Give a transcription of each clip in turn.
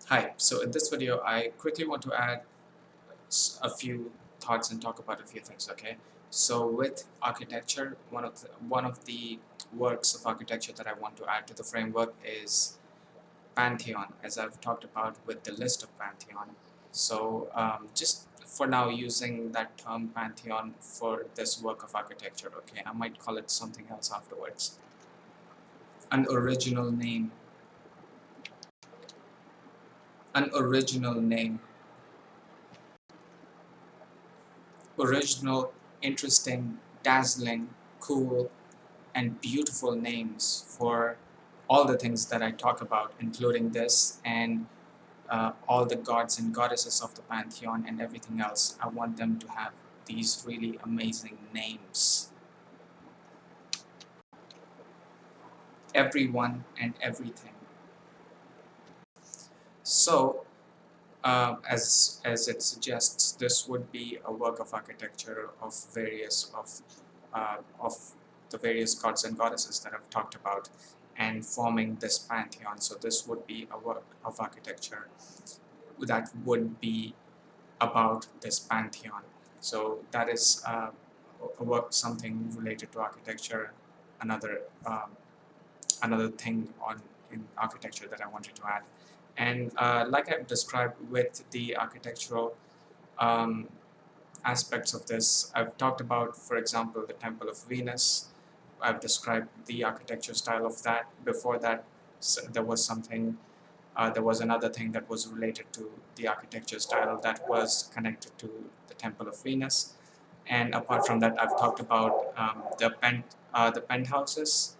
Hi, so in this video I quickly want to add a few thoughts and talk about a few things, okay? So with architecture, one of the works of architecture that I want to add to the framework is Pantheon, as I've talked about with the list of Pantheon. So just for now using that term Pantheon for this work of architecture, okay? I might call it something else afterwards. An original name. An original name. Original, interesting, dazzling, cool, and beautiful names for all the things that I talk about, including this and all the gods and goddesses of the Pantheon and everything else. I want them to have these really amazing names. Everyone and everything. So, as it suggests, this would be a work of architecture of the various gods and goddesses that I've talked about, and forming this pantheon. So this would be a work of architecture that would be about this pantheon. So that is a work, something related to architecture. Another another thing on in architecture that I wanted to add. And like I've described with the architectural um, aspects of this, I've talked about, for example, the Temple of Venus. I've described the architecture style of that. Before that, there was another thing that was related to the architecture style that was connected to the Temple of Venus. And apart from that, I've talked about the penthouses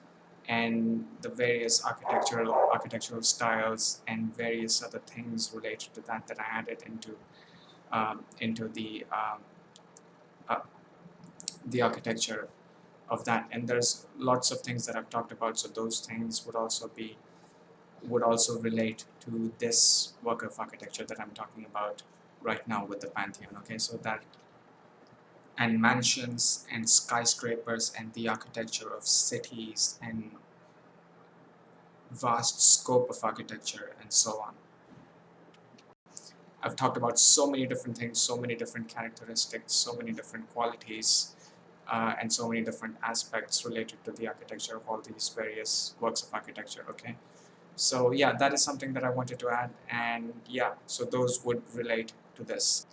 and the various architectural styles and various other things related to that that I added into uh, the architecture of that. And there's lots of things that I've talked about, so those things would also relate to this work of architecture that I'm talking about right now with the Pantheon. Okay, so that and mansions and skyscrapers and the architecture of cities and vast scope of architecture and so on. I've talked about so many different things, so many different characteristics, so many different qualities, and so many different aspects related to the architecture of all these various works of architecture, okay? So yeah, that is something that I wanted to add, and yeah, so those would relate to this.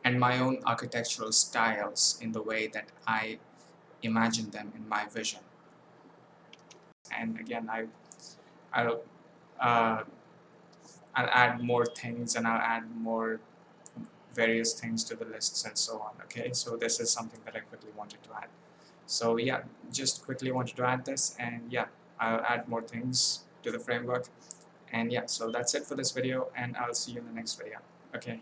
And my own architectural styles in the way that I imagine them in my vision. And again, I'll, uh, I'll add more things and I'll add more various things to the lists and so on, okay? So this is something that I quickly wanted to add. So yeah, just quickly wanted to add this, and yeah, I'll add more things to the framework. And yeah, so that's it for this video, and I'll see you in the next video. Okay.